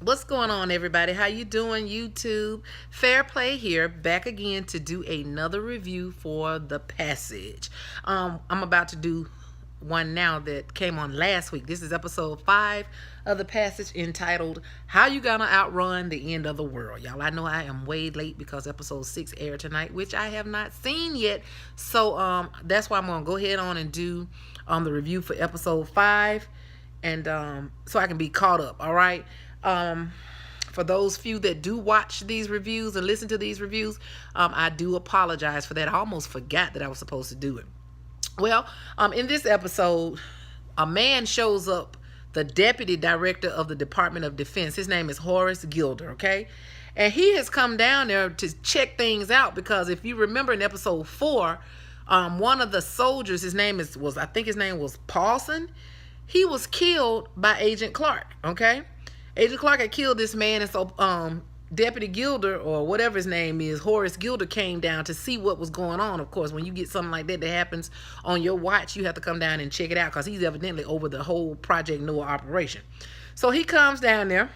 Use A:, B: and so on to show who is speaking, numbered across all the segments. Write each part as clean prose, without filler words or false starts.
A: What's going on, everybody? How you doing, YouTube? Fair Play here, back again to do another review for The Passage. I'm about to do one now that came on last week. This is episode 5 of The Passage, entitled "How You Gonna Outrun the End of the World." Y'all, I know I am way late because episode 6 aired tonight, which I have not seen yet. So that's why I'm gonna go ahead on and do the review for episode 5, and so I can be caught up. All right. For those few that do watch these reviews and listen to these reviews, I do apologize for that. I almost forgot that I was supposed to do it. Well, in this episode, a man shows up, the deputy director of the Department of Defense. His name is Horace Gilder, okay? And he has come down there to check things out because if you remember in episode 4, one of the soldiers, I think his name was Paulson. He was killed by Agent Clark, okay? Agent Clark had killed this man, and so Deputy Gilder, or whatever his name is, Horace Gilder, came down to see what was going on. Of course, when you get something like that happens on your watch, you have to come down and check it out because he's evidently over the whole Project Noah operation. So he comes down there,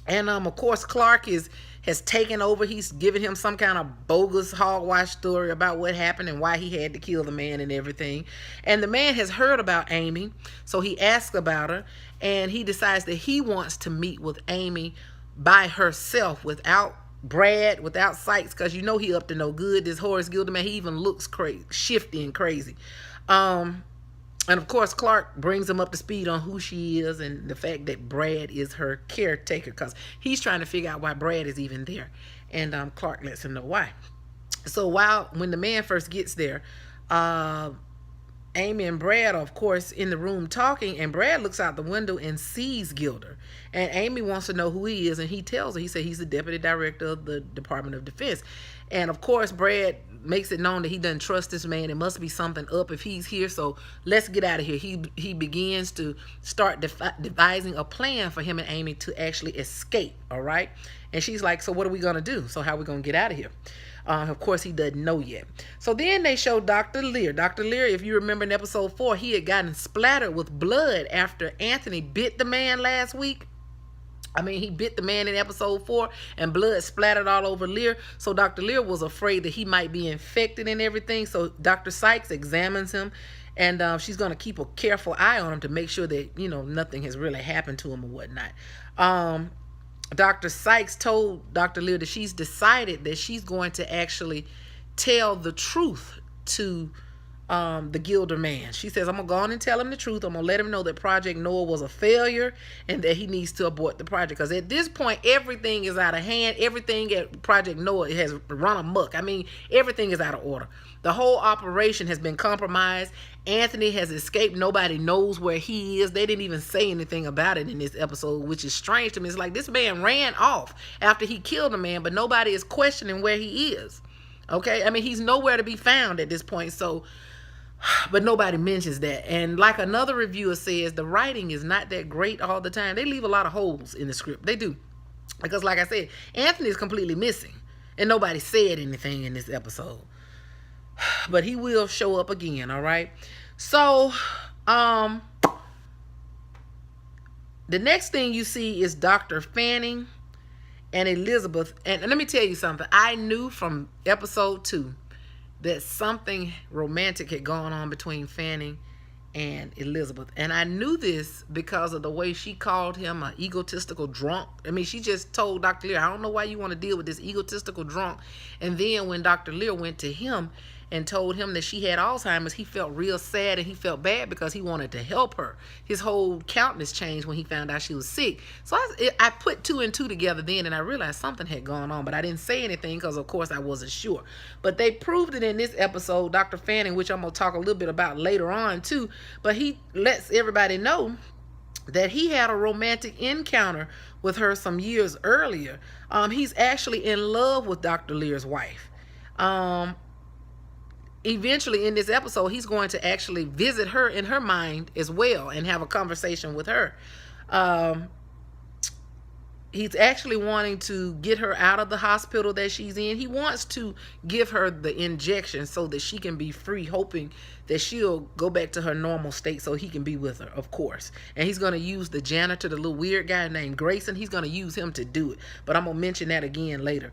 A: and of course Clark has taken over. He's giving him some kind of bogus hogwash story about what happened and why he had to kill the man and everything. And the man has heard about Amy, so he asks about her, and he decides that he wants to meet with Amy by herself, without Brad, without Sykes, because you know he up to no good. This Horace Gilder man, he even looks crazy, shifty and crazy. And of course, Clark brings him up to speed on who she is and the fact that Brad is her caretaker, because he's trying to figure out why Brad is even there. And Clark lets him know why. So when the man first gets there, Amy and Brad are, of course, in the room talking, and Brad looks out the window and sees Gilder. And Amy wants to know who he is, and he tells her. He said he's the deputy director of the Department of Defense. And, of course, Brad makes it known that he doesn't trust this man. It must be something up if he's here, so let's get out of here. He begins to start devising a plan for him and Amy to actually escape, all right? And she's like, so what are we going to do? So how are we going to get out of here? Of course, he doesn't know yet. So then they show Dr. Lear. Dr. Lear, if you remember in episode 4, he had gotten splattered with blood after Anthony bit the man last week. I mean, he bit the man in episode 4 and blood splattered all over Lear. So Dr. Lear was afraid that he might be infected and everything. So Dr. Sykes examines him, and she's going to keep a careful eye on him to make sure that, nothing has really happened to him or whatnot. Dr. Sykes told Dr. Lear that she's decided that she's going to actually tell the truth to the Gilder man. She says, I'm going to go on and tell him the truth. I'm going to let him know that Project Noah was a failure and that he needs to abort the project. Because at this point, everything is out of hand. Everything at Project Noah has run amok. I mean, everything is out of order. The whole operation has been compromised. Anthony has escaped. Nobody knows where he is. They didn't even say anything about it in this episode, which is strange to me. It's like this man ran off after he killed a man, but nobody is questioning where he is. Okay? I mean, he's nowhere to be found at this point. So, but nobody mentions that. And like another reviewer says, the writing is not that great all the time. They leave a lot of holes in the script. They do. Because like I said, Anthony is completely missing. And nobody said anything in this episode. But he will show up again, all right? So, the next thing you see is Dr. Fanning and Elizabeth. And let me tell you something. I knew from episode 2 that something romantic had gone on between Fanning and Elizabeth. And I knew this because of the way she called him an egotistical drunk. I mean, she just told Dr. Lear, I don't know why you want to deal with this egotistical drunk. And then when Dr. Lear went to him and told him that she had Alzheimer's, he felt real sad and he felt bad because he wanted to help her. His whole countenance changed when he found out she was sick. So I put 2 and 2 together then, and I realized something had gone on, but I didn't say anything because, of course, I wasn't sure. But they proved it in this episode, Dr. Fanning, which I'm going to talk a little bit about later on, too. But he lets everybody know that he had a romantic encounter with her some years earlier. He's actually in love with Dr. Lear's wife. Eventually in this episode, he's going to actually visit her in her mind as well and have a conversation with her. he's actually wanting to get her out of the hospital that she's in. He wants to give her the injection so that she can be free, hoping that she'll go back to her normal state so he can be with her, of course. And he's going to use the janitor, the little weird guy named Grayson. He's going to use him to do it. But I'm going to mention that again later.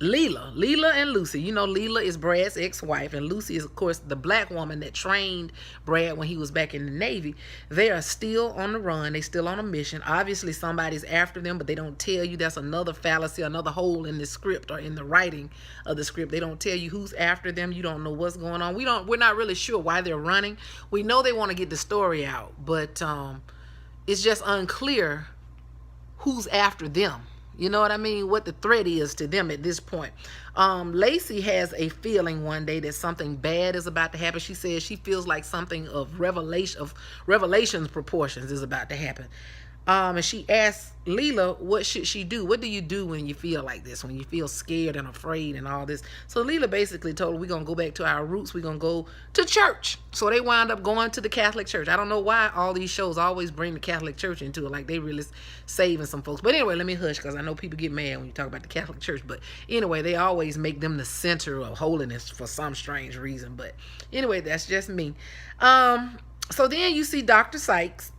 A: Leela and Lucy. You know, Leela is Brad's ex-wife, and Lucy is, of course, the black woman that trained Brad when he was back in the Navy. They are still on the run. They still on a mission. Obviously, somebody's after them, but they don't tell you. That's another fallacy, another hole in the script or in the writing of the script. They don't tell you who's after them. You don't know what's going on. We're not really sure why they're running. We know they want to get the story out, but it's just unclear who's after them. You know what I mean? What the threat is to them at this point. Lacey has a feeling one day that something bad is about to happen. She says she feels like something of Revelation's proportions is about to happen. And she asks Leela, what should she do? What do you do when you feel like this, when you feel scared and afraid and all this? So Leela basically told her, we're going to go back to our roots. We're going to go to church. So they wind up going to the Catholic Church. I don't know why all these shows always bring the Catholic Church into it, like they really saving some folks. But anyway, let me hush, because I know people get mad when you talk about the Catholic Church. But anyway, they always make them the center of holiness for some strange reason. But anyway, that's just me. So then you see Dr. Sykes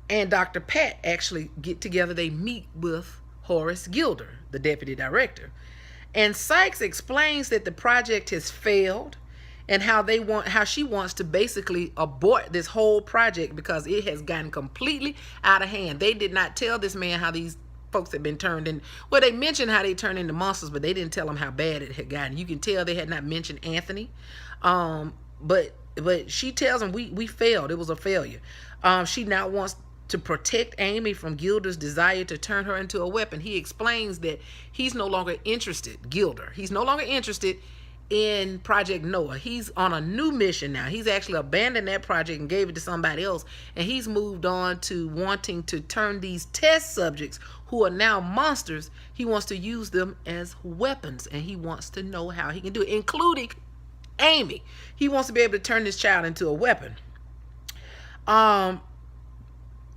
A: and Dr. Pat actually get together. They meet with Horace Gilder, the deputy director. And Sykes explains that the project has failed and how she wants to basically abort this whole project because it has gotten completely out of hand. They did not tell this man how these folks had been turned in. Well, they mentioned how they turned into monsters, but they didn't tell him how bad it had gotten. You can tell they had not mentioned Anthony. But she tells him we failed. It was a failure. She now wants to protect Amy from Gilder's desire to turn her into a weapon. He explains that he's no longer interested, Gilder. He's no longer interested in Project Noah. He's on a new mission now. He's actually abandoned that project and gave it to somebody else. And he's moved on to wanting to turn these test subjects who are now monsters. He wants to use them as weapons. And he wants to know how he can do it, including Amy. He wants to be able to turn this child into a weapon.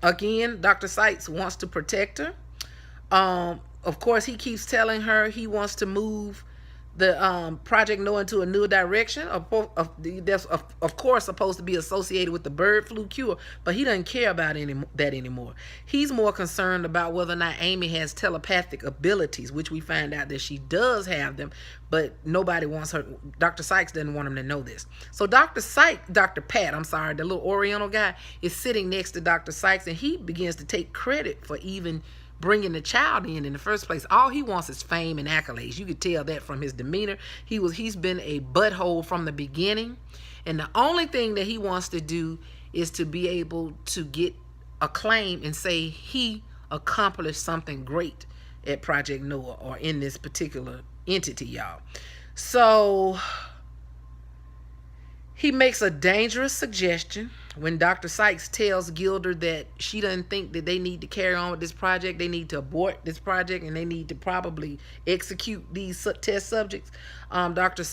A: Again, Dr. Sykes wants to protect her. Of course, he keeps telling her he wants to move the Project Noah into a new direction. That's of course supposed to be associated with the bird flu cure, but he doesn't care about that anymore. He's more concerned about whether or not Amy has telepathic abilities, which we find out that she does have them, but nobody wants her. Dr. Sykes doesn't want him to know this. So Dr. Pat, the little Oriental guy, is sitting next to Dr. Sykes, and he begins to take credit for even bringing the child in the first place. All he wants is fame and accolades. You could tell that from his demeanor. He's been a butthole from the beginning, and the only thing that he wants to do is to be able to get acclaim and say he accomplished something great at Project Noah or in this particular entity, y'all. So he makes a dangerous suggestion when Dr. Sykes tells Gilder that she doesn't think that they need to carry on with this project. They need to abort this project, and they need to probably execute these test subjects. Dr.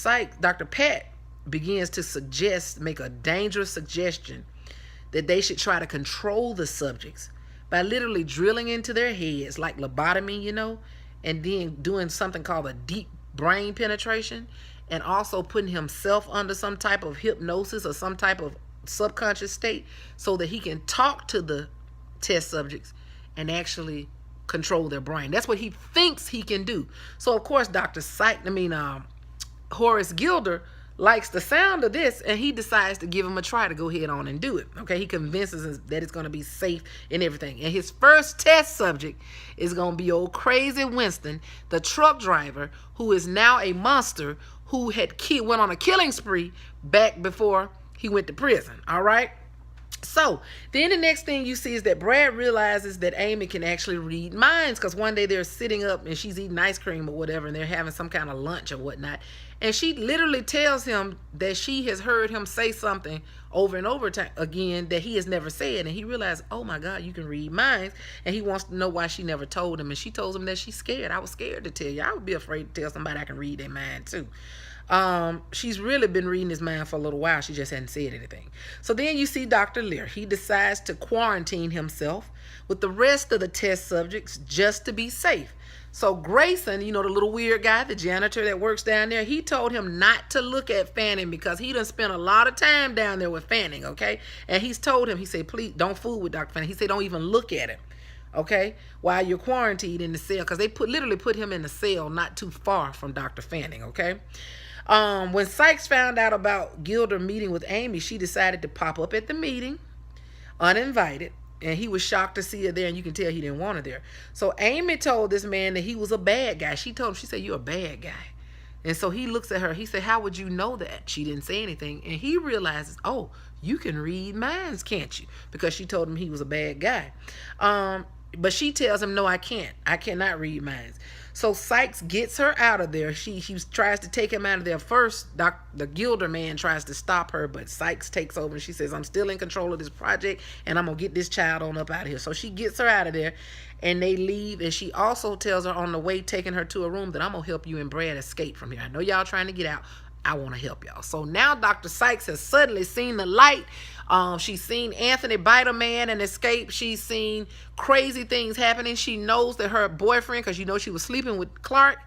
A: Pat begins to make a dangerous suggestion that they should try to control the subjects by literally drilling into their heads like lobotomy, and then doing something called a deep brain penetration, and also putting himself under some type of hypnosis or some type of subconscious state so that he can talk to the test subjects and actually control their brain. That's what he thinks he can do. So of course Horace Gilder likes the sound of this, and he decides to give him a try to go ahead on and do it. Okay, he convinces us that it's going to be safe and everything. And his first test subject is going to be old crazy Winston, the truck driver, who is now a monster who went on a killing spree back before he went to prison. All right. So then the next thing you see is that Brad realizes that Amy can actually read minds, because one day they're sitting up and she's eating ice cream or whatever, and they're having some kind of lunch or whatnot. And she literally tells him that she has heard him say something over and over again that he has never said. And he realized, oh my God, you can read minds. And he wants to know why she never told him. And she told him that she's scared. I was scared to tell you. I would be afraid to tell somebody I can read their mind too. She's really been reading his mind for a little while. She just hadn't said anything. So then you see Dr. Lear. He decides to quarantine himself with the rest of the test subjects just to be safe. So Grayson, you know, the little weird guy, the janitor that works down there, he told him not to look at Fanning because he done spent a lot of time down there with Fanning, okay? And he's told him, he said, please don't fool with Dr. Fanning. He said, don't even look at him, okay, while you're quarantined in the cell, because they literally put him in the cell not too far from Dr. Fanning, okay? When Sykes found out about Gilder meeting with Amy, she decided to pop up at the meeting, uninvited. And he was shocked to see her there, and you can tell he didn't want her there. So Amy told this man that he was a bad guy. She told him, she said, you're a bad guy. And so he looks at her. He said, how would you know that? She didn't say anything. And he realizes, oh, you can read minds, can't you? Because she told him he was a bad guy. But she tells him, no, I can't. I cannot read minds. So Sykes gets her out of there. She tries to take him out of there first. The Gilder man tries to stop her, but Sykes takes over and she says, I'm still in control of this project and I'm going to get this child on up out of here. So she gets her out of there and they leave. And she also tells her on the way, taking her to a room, that I'm going to help you and Brad escape from here. I know y'all trying to get out. I want to help y'all. So now Dr. Sykes has suddenly seen the light. She's seen Anthony bite a man and escape. She's seen crazy things happening. She knows that her boyfriend, because you know she was sleeping with Clark,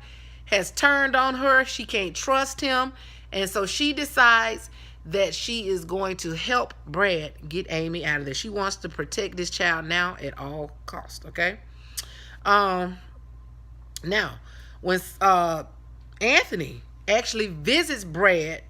A: has turned on her. She can't trust him. And so she decides that she is going to help Brad get Amy out of there. She wants to protect this child now at all costs, okay? Now, when Anthony actually visits Brad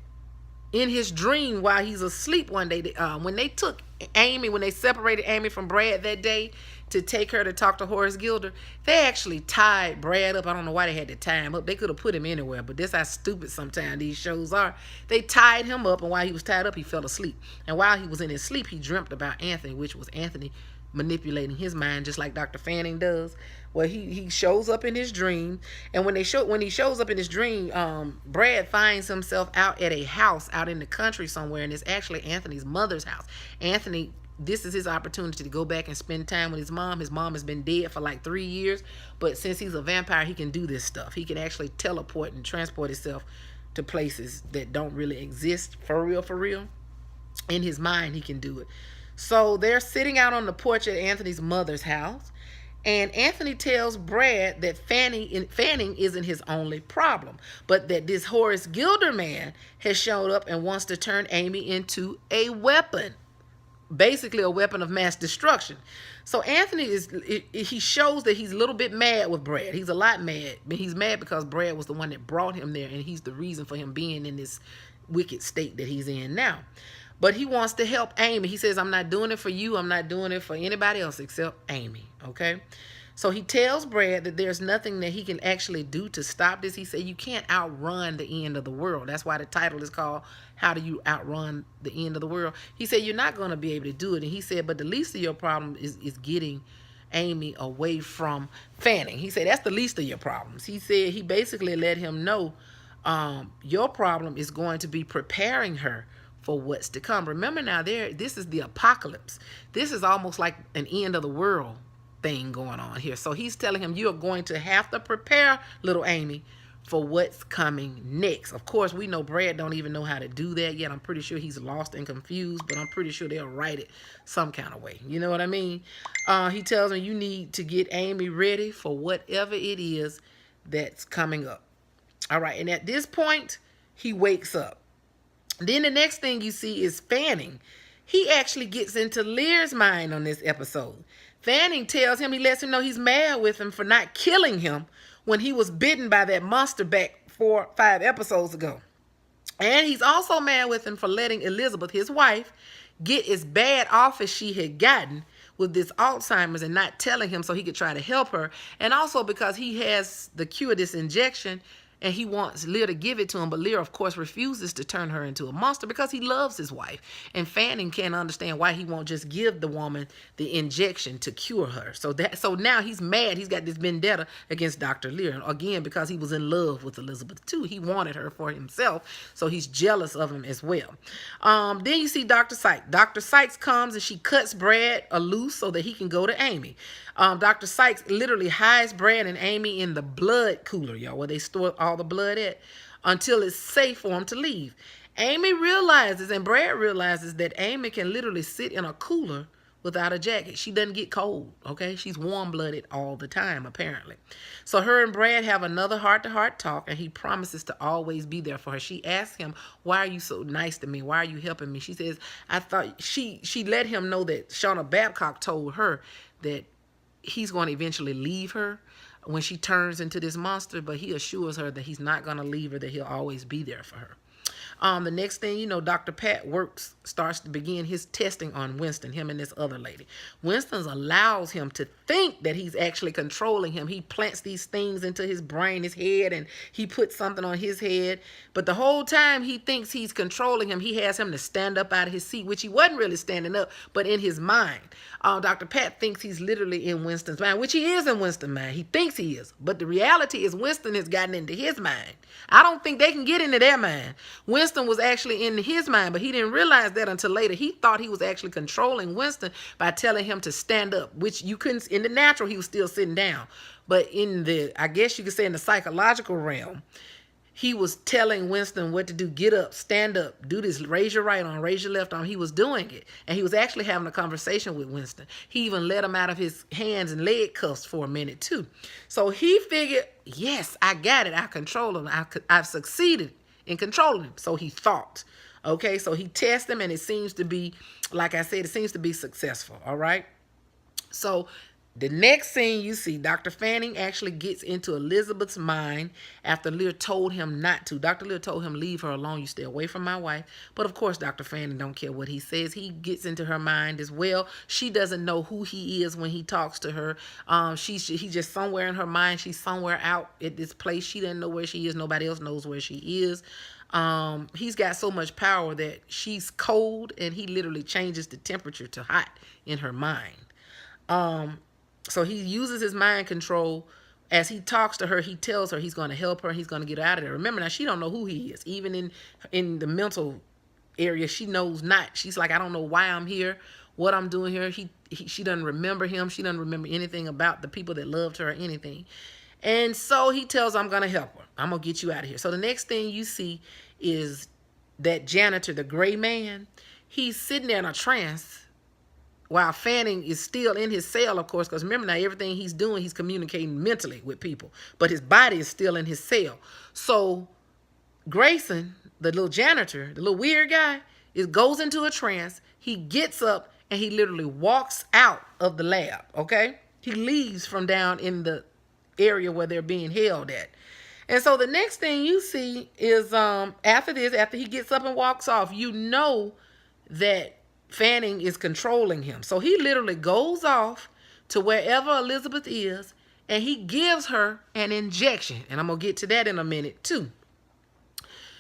A: in his dream while he's asleep one day, when they took Amy, when they separated Amy from Brad that day to take her to talk to Horace Gilder, they actually tied Brad up. I don't know why they had to tie him up. They could have put him anywhere, but this how stupid sometimes these shows are. They tied him up, and while he was tied up, he fell asleep. And while he was in his sleep, he dreamt about Anthony, which was Anthony manipulating his mind just like Dr. Fanning does. Well, he shows up in his dream, and when he shows up in his dream, Brad finds himself out at a house out in the country somewhere, and it's actually Anthony's mother's house. Anthony, this is his opportunity to go back and spend time with his mom. His mom has been dead for like 3 years, but since he's a vampire, he can do this stuff. He can actually teleport and transport himself to places that don't really exist for real. In his mind, he can do it. So they're sitting out on the porch at Anthony's mother's house, and Anthony tells Brad that Fanning isn't his only problem, but that this Horace Gilder man has shown up and wants to turn Amy into a weapon, basically a weapon of mass destruction. So Anthony he shows that he's a little bit mad with Brad. He's a lot mad, but he's mad because Brad was the one that brought him there, and he's the reason for him being in this wicked state that he's in now. But he wants to help Amy. He says, I'm not doing it for you. I'm not doing it for anybody else except Amy, okay? So he tells Brad that there's nothing that he can actually do to stop this. He said, you can't outrun the end of the world. That's why the title is called, How Do You Outrun the End of the World? He said, you're not going to be able to do it. And he said, but the least of your problem is getting Amy away from Fanning. He said, that's the least of your problems. He said, he basically let him know, your problem is going to be preparing her for what's to come. Remember now, this is the apocalypse. This is almost like an end of the world thing going on here. So he's telling him, you are going to have to prepare little Amy for what's coming next. Of course, we know Brad don't even know how to do that yet. I'm pretty sure he's lost and confused, but I'm pretty sure they'll write it some kind of way. You know what I mean? He tells him, you need to get Amy ready for whatever it is that's coming up. All right, and at this point, he wakes up. Then the next thing you see is Fanning. He actually gets into Lear's mind on this episode. Fanning tells him, he lets him know he's mad with him for not killing him when he was bitten by that monster back 4 or 5 episodes ago. And he's also mad with him for letting Elizabeth, his wife, get as bad off as she had gotten with this Alzheimer's and not telling him so he could try to help her. And also because he has the cure, this injection, and he wants Lear to give it to him, but Lear, of course, refuses to turn her into a monster because he loves his wife. And Fanning can't understand why he won't just give the woman the injection to cure her. So now he's mad. He's got this vendetta against Dr. Lear, again, because he was in love with Elizabeth too. He wanted her for himself, so he's jealous of him as well. Then you see Dr. Sykes. Dr. Sykes comes and she cuts Brad loose so that he can go to Amy. Dr. Sykes literally hides Brad and Amy in the blood cooler, y'all, where they store all the blood at, until it's safe for them to leave. Amy realizes, and Brad realizes, that Amy can literally sit in a cooler without a jacket. She doesn't get cold, okay? She's warm-blooded all the time, apparently. So her and Brad have another heart-to-heart talk, and he promises to always be there for her. She asks him, why are you so nice to me? Why are you helping me? She says, I thought she let him know that Shauna Babcock told her that he's going to eventually leave her when she turns into this monster, but he assures her that he's not going to leave her, that he'll always be there for her. The next thing you know, Dr. Pat starts to begin his testing on Winston, him and this other lady. Winston allows him to think that he's actually controlling him. He plants these things into his brain, his head, and he puts something on his head. But the whole time he thinks he's controlling him, he has him to stand up out of his seat, which he wasn't really standing up, but in his mind. Dr. Pat thinks he's literally in Winston's mind, which he is in Winston's mind. He thinks he is. But the reality is Winston has gotten into his mind. I don't think they can get into their mind. Winston was actually in his mind, but he didn't realize that until later. He thought he was actually controlling Winston by telling him to stand up, which you couldn't. In the natural, he was still sitting down. But in the, I guess you could say in the psychological realm, he was telling Winston what to do. Get up, stand up, do this, raise your right arm, raise your left arm. He was doing it. And he was actually having a conversation with Winston. He even let him out of his hands and leg cuffs for a minute too. So he figured, yes, I got it. I control him. I've succeeded in controlling him. So he thought. Okay, so he tests him, and it seems to be, like I said, it seems to be successful. All right. So the next scene you see, Dr. Fanning actually gets into Elizabeth's mind after Lear told him not to. Dr. Lear told him, leave her alone. You stay away from my wife. But of course, Dr. Fanning don't care what he says. He gets into her mind as well. She doesn't know who he is when he talks to her. He's just somewhere in her mind. She's somewhere out at this place. She doesn't know where she is. Nobody else knows where she is. He's got so much power that she's cold, and he literally changes the temperature to hot in her mind. So he uses his mind control. As he talks to her, he tells her he's going to help her. He's going to get her out of there. Remember, now, she don't know who he is. Even in the mental area, she knows not. She's like, I don't know why I'm here, what I'm doing here. She doesn't remember him. She doesn't remember anything about the people that loved her or anything. And so he tells her, I'm going to help her. I'm going to get you out of here. So the next thing you see is that janitor, the gray man. He's sitting there in a trance while Fanning is still in his cell, of course, because remember now, everything he's doing, he's communicating mentally with people, but his body is still in his cell. So Grayson, the little janitor, the little weird guy, goes into a trance. He gets up and he literally walks out of the lab, okay? He leaves from down in the area where they're being held at. And so the next thing you see is after he gets up and walks off, you know that Fanning is controlling him. So he literally goes off to wherever Elizabeth is, and he gives her an injection. And I'm going to get to that in a minute too.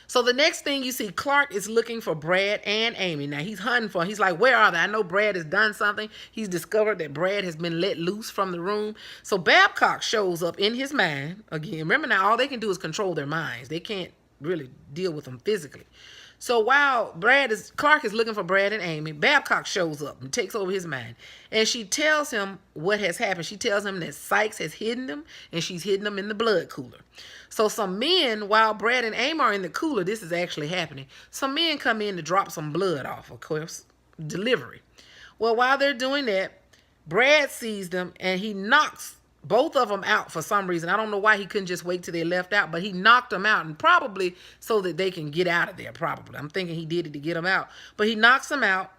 A: So the next thing you see, Clark is looking for Brad and Amy. Now he's hunting for, he's like, where are they? I know Brad has done something. He's discovered that Brad has been let loose from the room. So Babcock shows up in his mind. Again, remember now, all they can do is control their minds. They can't really deal with them physically. So while Clark is looking for Brad and Amy, Babcock shows up and takes over his mind. And she tells him what has happened. She tells him that Sykes has hidden them, and she's hidden them in the blood cooler. So some men, while Brad and Amy are in the cooler, this is actually happening. Some men come in to drop some blood off, of course, delivery. Well, while they're doing that, Brad sees them, and he knocks both of them out for some reason. I don't know why he couldn't just wait till they left out, but he knocked them out, and probably so that they can get out of there, probably. I'm thinking he did it to get them out. But he knocks them out,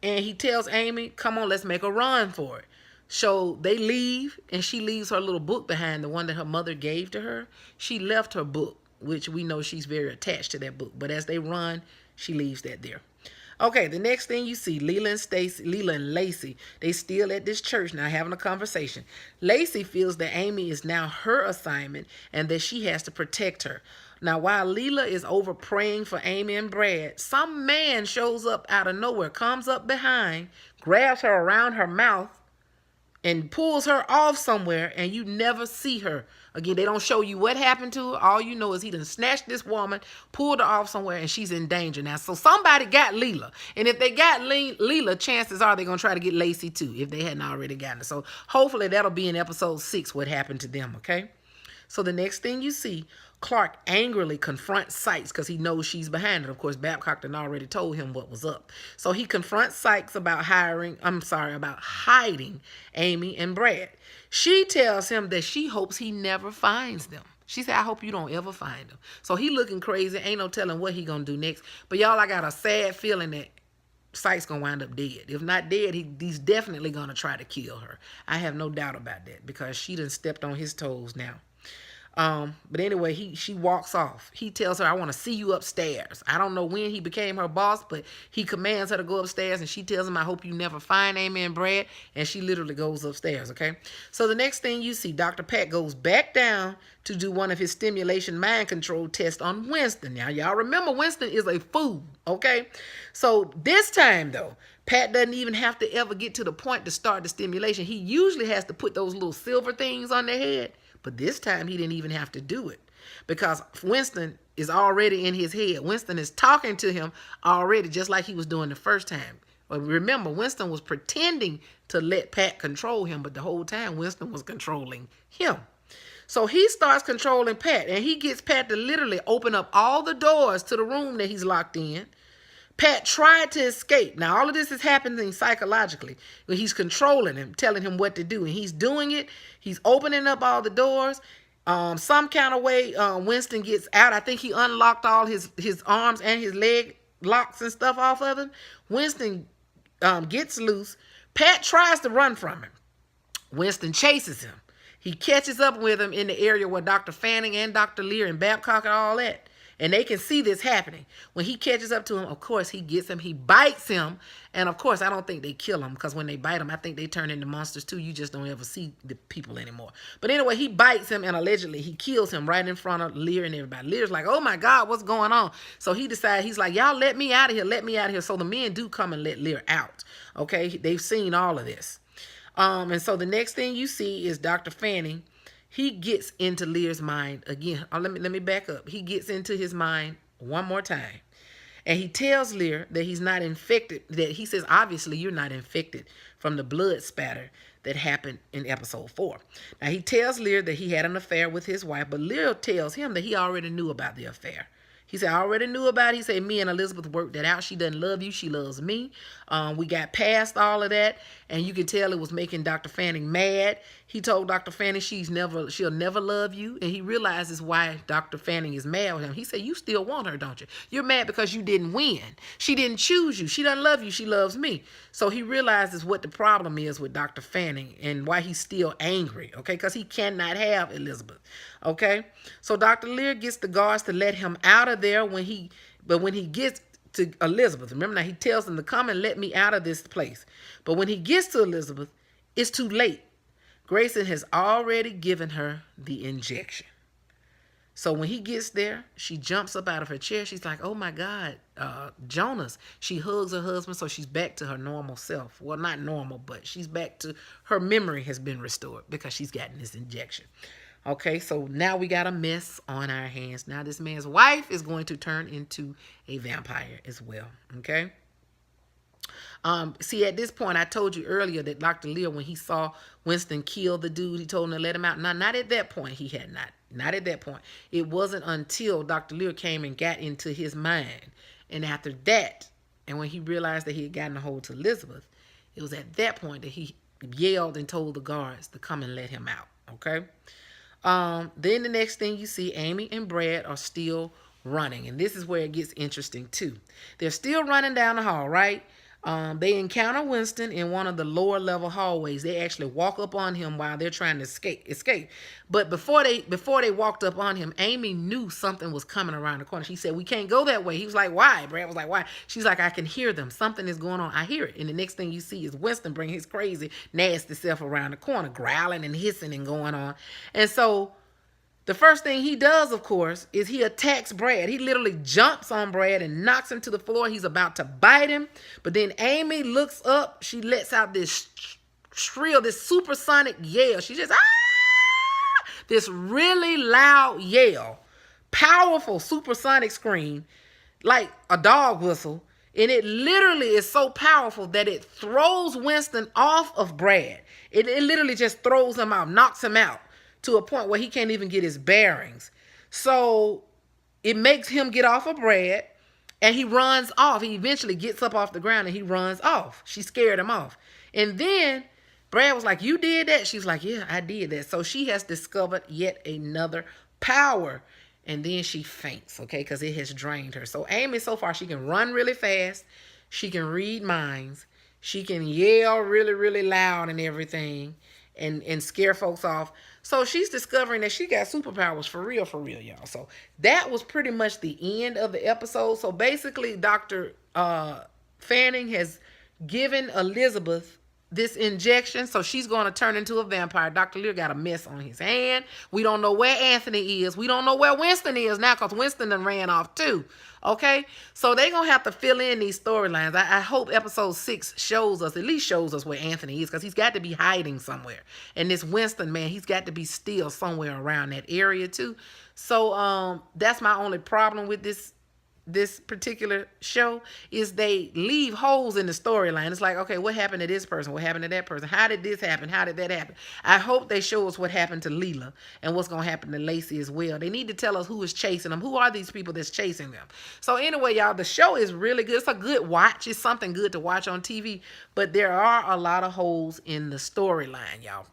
A: and he tells Amy, come on, let's make a run for it. So they leave, and she leaves her little book behind, the one that her mother gave to her. She left her book, which we know she's very attached to that book. But as they run, she leaves that there. Okay, the next thing you see, Leela and Lacey, they still at this church now having a conversation. Lacey feels that Amy is now her assignment and that she has to protect her. Now, while Leela is over praying for Amy and Brad, some man shows up out of nowhere, comes up behind, grabs her around her mouth, and pulls her off somewhere, and you never see her again. They don't show you what happened to her. All you know is he done snatched this woman, pulled her off somewhere, and she's in danger now. So somebody got Leela, and if they got Leela, chances are they're gonna try to get Lacey too, if they hadn't already gotten her. So hopefully that'll be in episode 6 what happened to them. Okay. So the next thing you see, Clark angrily confronts Sykes because he knows she's behind it. Of course, Babcock had already told him what was up. So he confronts Sykes about about hiding Amy and Brad. She tells him that she hopes he never finds them. She said, I hope you don't ever find them. So he looking crazy. Ain't no telling what he gonna do next. But y'all, I got a sad feeling that Sykes gonna wind up dead. If not dead, he's definitely gonna try to kill her. I have no doubt about that because she done stepped on his toes now. But anyway, she walks off. He tells her, I want to see you upstairs. I don't know when he became her boss, but he commands her to go upstairs, and she tells him, I hope you never find Amy and Brad, and she literally goes upstairs, okay? So the next thing you see, Dr. Pat goes back down to do one of his stimulation mind control tests on Winston. Now, y'all remember Winston is a fool, okay? So this time, though, Pat doesn't even have to ever get to the point to start the stimulation. He usually has to put those little silver things on their head. But this time he didn't even have to do it because Winston is already in his head. Winston is talking to him already, just like he was doing the first time. But remember, Winston was pretending to let Pat control him, but the whole time Winston was controlling him. So he starts controlling Pat, and he gets Pat to literally open up all the doors to the room that he's locked in. Pat tried to escape. Now, all of this is happening psychologically. He's controlling him, telling him what to do. And he's doing it. He's opening up all the doors. Some kind of way, Winston gets out. I think he unlocked all his arms and his leg locks and stuff off of him. Winston gets loose. Pat tries to run from him. Winston chases him. He catches up with him in the area where Dr. Fanning and Dr. Lear and Babcock and all that. And they can see this happening. When he catches up to him, of course, he gets him. He bites him. And, of course, I don't think they kill him because when they bite him, I think they turn into monsters, too. You just don't ever see the people anymore. But anyway, he bites him, and allegedly he kills him right in front of Lear and everybody. Lear's like, oh, my God, what's going on? So he decides, he's like, y'all let me out of here. Let me out of here. So the men do come and let Lear out. Okay? They've seen all of this. And so the next thing you see is Dr. Fanning. He gets into Lear's mind again. Let me back up. He gets into his mind one more time. And he tells Lear that he's not infected. That he says, obviously, you're not infected from the blood spatter that happened in episode 4. Now, he tells Lear that he had an affair with his wife, but Lear tells him that he already knew about the affair. He said, I already knew about it. He said, me and Elizabeth worked that out. She doesn't love you. She loves me. We got past all of that. And you can tell it was making Dr. Fanning mad. He told Dr. Fanning she'll never love you. And he realizes why Dr. Fanning is mad with him. He said, you still want her, don't you? You're mad because you didn't win. She didn't choose you. She doesn't love you. She loves me. So he realizes what the problem is with Dr. Fanning and why he's still angry, okay? Because he cannot have Elizabeth, okay? So Dr. Lear gets the guards to let him out of there when he gets to Elizabeth. Remember now, he tells them to come and let me out of this place. But when he gets to Elizabeth, it's too late. Grayson has already given her the injection. So when he gets there, she jumps up out of her chair. She's like, oh my God, Jonas. She hugs her husband, so she's back to her normal self. Well, not normal, but she's back to, her memory has been restored because she's gotten this injection. Okay, so now we got a mess on our hands. Now this man's wife is going to turn into a vampire as well, okay? See, at this point, I told you earlier that Dr. Lear, when he saw Winston kill the dude, he told him to let him out. Now, not at that point, he had not. Not at that point. It wasn't until Dr. Lear came and got into his mind. And after that, and when he realized that he had gotten a hold to Elizabeth, it was at that point that he yelled and told the guards to come and let him out, okay? Then the next thing you see, Amy and Brad are still running. And this is where it gets interesting, too. They're still running down the hall, right? They encounter Winston in one of the lower level hallways. They actually walk up on him while they're trying to escape. But before they walked up on him, Amy knew something was coming around the corner. She said, "We can't go that way." He was like, "Why?" Brad was like, "Why?" She's like, "I can hear them. Something is going on. I hear it." And the next thing you see is Winston bring his crazy, nasty self around the corner, growling and hissing and going on. And so the first thing he does, of course, is he attacks Brad. He literally jumps on Brad and knocks him to the floor. He's about to bite him. But then Amy looks up. She lets out this shrill, this supersonic yell. She just, ah! This really loud yell. Powerful supersonic scream, like a dog whistle. And it literally is so powerful that it throws Winston off of Brad. It literally just throws him out, knocks him out, to a point where he can't even get his bearings. So it makes him get off of Brad, and he runs off. He eventually gets up off the ground and he runs off. She scared him off. And then Brad was like, "You did that?" She's like, "Yeah, I did that." So she has discovered yet another power. And then she faints, okay, because it has drained her. So Amy, so far, she can run really fast. She can read minds. She can yell really, really loud and everything and scare folks off. So she's discovering that she got superpowers for real, y'all. So that was pretty much the end of the episode. So basically, Dr. Fanning has given Elizabeth this injection, so she's going to turn into a vampire. Dr. Lear got a mess on his hand. We don't know where Anthony is. We don't know where Winston is now, because Winston done ran off too. Okay, so they're going to have to fill in these storylines. I hope episode 6 shows us, at least shows us where Anthony is, because he's got to be hiding somewhere. And this Winston, man, he's got to be still somewhere around that area too. So that's my only problem with this particular show, is they leave holes in the storyline. It's like, okay, what happened to this person? What happened to that person? How did this happen? How did that happen? I hope they show us what happened to Leela and what's going to happen to Lacey as well. They need to tell us who is chasing them. Who are these people that's chasing them? So anyway, y'all, the show is really good. It's a good watch. It's something good to watch on TV, but there are a lot of holes in the storyline, y'all.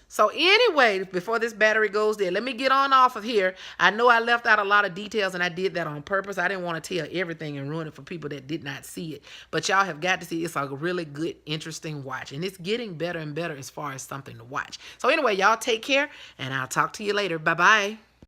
A: So anyway, before this battery goes dead, let me get on off of here. I know I left out a lot of details, and I did that on purpose. I didn't want to tell everything and ruin it for people that did not see it. But y'all have got to see it. It's a really good, interesting watch. And it's getting better and better as far as something to watch. So anyway, y'all take care, and I'll talk to you later. Bye-bye.